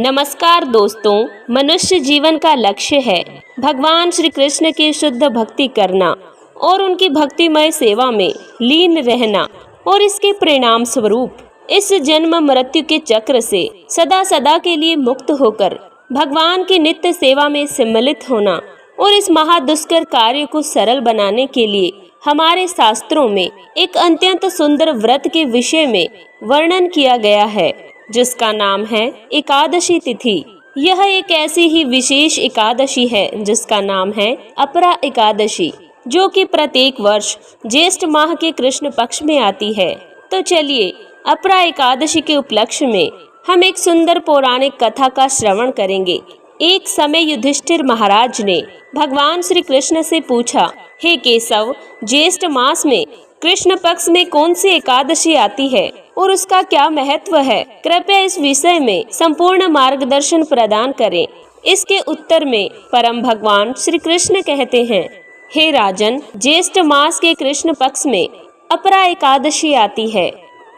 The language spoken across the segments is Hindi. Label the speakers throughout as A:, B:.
A: नमस्कार दोस्तों, मनुष्य जीवन का लक्ष्य है भगवान श्री कृष्ण की शुद्ध भक्ति करना और उनकी भक्तिमय सेवा में लीन रहना और इसके परिणाम स्वरूप इस जन्म मृत्यु के चक्र से सदा सदा के लिए मुक्त होकर भगवान की नित्य सेवा में सम्मिलित होना। और इस महादुष्कर कार्य को सरल बनाने के लिए हमारे शास्त्रों में एक अत्यंत सुंदर व्रत के विषय में वर्णन किया गया है, जिसका नाम है एकादशी तिथि। यह एक ऐसी ही विशेष एकादशी है जिसका नाम है अपरा एकादशी, जो कि प्रत्येक वर्ष ज्येष्ठ माह के कृष्ण पक्ष में आती है। तो चलिए, अपरा एकादशी के उपलक्ष्य में हम एक सुंदर पौराणिक कथा का श्रवण करेंगे। एक समय युधिष्ठिर महाराज ने भगवान श्री कृष्ण से पूछा, हे केशव, ज्येष्ठ मास में कृष्ण पक्ष में कौन सी एकादशी आती है और उसका क्या महत्व है? कृपया इस विषय में संपूर्ण मार्गदर्शन प्रदान करें। इसके उत्तर में परम भगवान श्री कृष्ण कहते हैं, हे राजन, ज्येष्ठ मास के कृष्ण पक्ष में अपरा एकादशी आती है।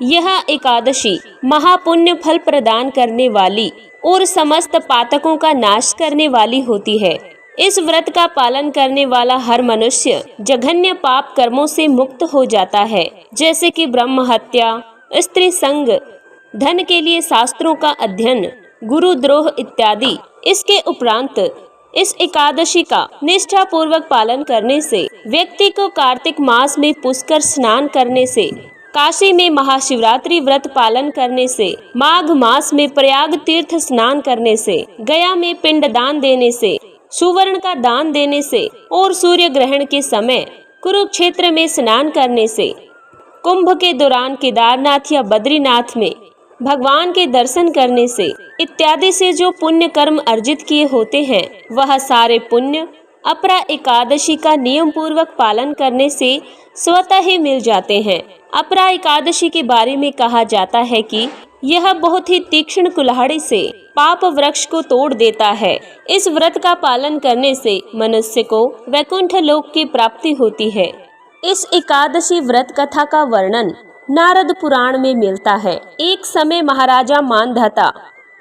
A: यह एकादशी महापुण्य फल प्रदान करने वाली और समस्त पातकों का नाश करने वाली होती है। इस व्रत का पालन करने वाला हर मनुष्य जघन्य पाप कर्मों से मुक्त हो जाता है, जैसे कि ब्रह्म हत्या, स्त्री संग, धन के लिए शास्त्रों का अध्ययन, गुरुद्रोह इत्यादि। इसके उपरांत इस एकादशी का निष्ठा पूर्वक पालन करने से व्यक्ति को कार्तिक मास में पुष्कर स्नान करने से, काशी में महाशिवरात्रि व्रत पालन करने से, माघ मास में प्रयाग तीर्थ स्नान करने से, गया में पिंडदान देने से, सुवर्ण का दान देने से और सूर्य ग्रहण के समय कुरुक्षेत्र में स्नान करने से, कुंभ के दौरान केदारनाथ या बद्रीनाथ में भगवान के दर्शन करने से इत्यादि से जो पुण्य कर्म अर्जित किए होते हैं, वह सारे पुण्य अपरा एकादशी का नियम पूर्वक पालन करने से स्वतः ही मिल जाते हैं। अपरा एकादशी के बारे में कहा जाता है कि यह बहुत ही तीक्ष्ण कुल्हाड़ी से पाप वृक्ष को तोड़ देता है। इस व्रत का पालन करने से मनुष्य को वैकुंठ लोक की प्राप्ति होती है। इस एकादशी व्रत कथा का वर्णन नारद पुराण में मिलता है। एक समय महाराजा मानधाता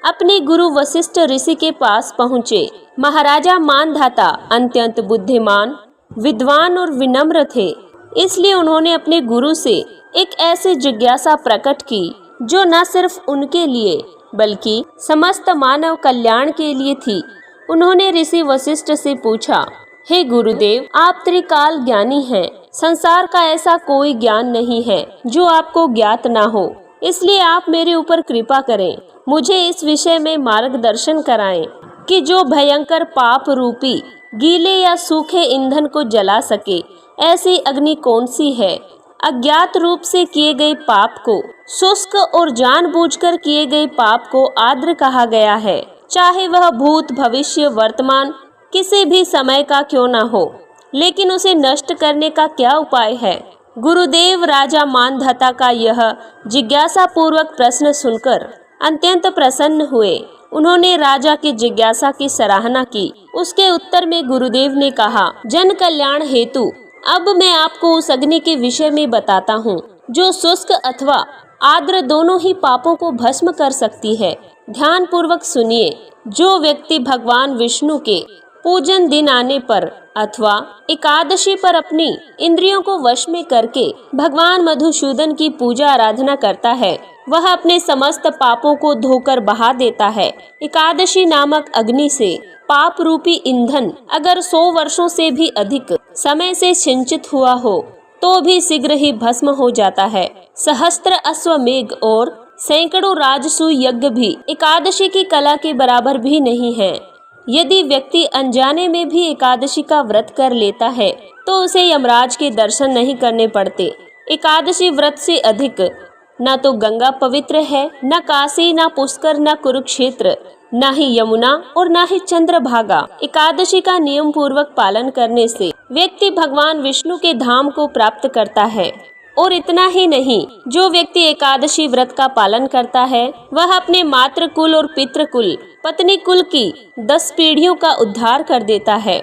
A: अपने गुरु वशिष्ठ ऋषि के पास पहुँचे। महाराजा मानधाता अत्यंत बुद्धिमान, विद्वान और विनम्र थे, इसलिए उन्होंने अपने गुरु से एक ऐसी जिज्ञासा प्रकट की जो न सिर्फ उनके लिए बल्कि समस्त मानव कल्याण के लिए थी। उन्होंने ऋषि वशिष्ठ से पूछा, हे गुरुदेव, आप त्रिकाल ज्ञानी हैं। संसार का ऐसा कोई ज्ञान नहीं है जो आपको ज्ञात ना हो, इसलिए आप मेरे ऊपर कृपा करें, मुझे इस विषय में मार्गदर्शन कराएं कि जो भयंकर पाप रूपी गीले या सूखे ईंधन को जला सके, ऐसी अग्नि कौन सी है? अज्ञात रूप से किए गए पाप को शुष्क और जानबूझकर किए गए पाप को आर्द्र कहा गया है, चाहे वह भूत, भविष्य, वर्तमान किसी भी समय का क्यों न हो। लेकिन उसे नष्ट करने का क्या उपाय है? गुरुदेव राजा मानधाता का यह जिज्ञासा पूर्वक प्रश्न सुनकर अत्यंत प्रसन्न हुए। उन्होंने राजा की जिज्ञासा की सराहना की। उसके उत्तर में गुरुदेव ने कहा, जन कल्याण हेतु अब मैं आपको उस अग्नि के विषय में बताता हूँ जो शुष्क अथवा आर्द्र दोनों ही पापों को भस्म कर सकती है। ध्यान पूर्वक सुनिए। जो व्यक्ति भगवान विष्णु के पूजन दिन आने पर अथवा एकादशी पर अपनी इंद्रियों को वश में करके भगवान मधुसूदन की पूजा आराधना करता है, वह अपने समस्त पापों को धोकर बहा देता है। एकादशी नामक अग्नि से पाप रूपी ईंधन अगर 100 वर्षों से भी अधिक समय से सिंचित हुआ हो तो भी शीघ्र ही भस्म हो जाता है। सहस्त्र अश्वमेघ और सैकड़ों राजसूय यज्ञ भी एकादशी की कला के बराबर भी नहीं है। यदि व्यक्ति अनजाने में भी एकादशी का व्रत कर लेता है तो उसे यमराज के दर्शन नहीं करने पड़ते। एकादशी व्रत से अधिक न तो गंगा पवित्र है, न काशी, न पुष्कर, न कुरुक्षेत्र, न ही यमुना और न ही चंद्रभागा। एकादशी का नियम पूर्वक पालन करने से व्यक्ति भगवान विष्णु के धाम को प्राप्त करता है। और इतना ही नहीं, जो व्यक्ति एकादशी व्रत का पालन करता है वह अपने मातृकुल और पितृकुल, पत्नी कुल की 10 पीढ़ियों का उद्धार कर देता है।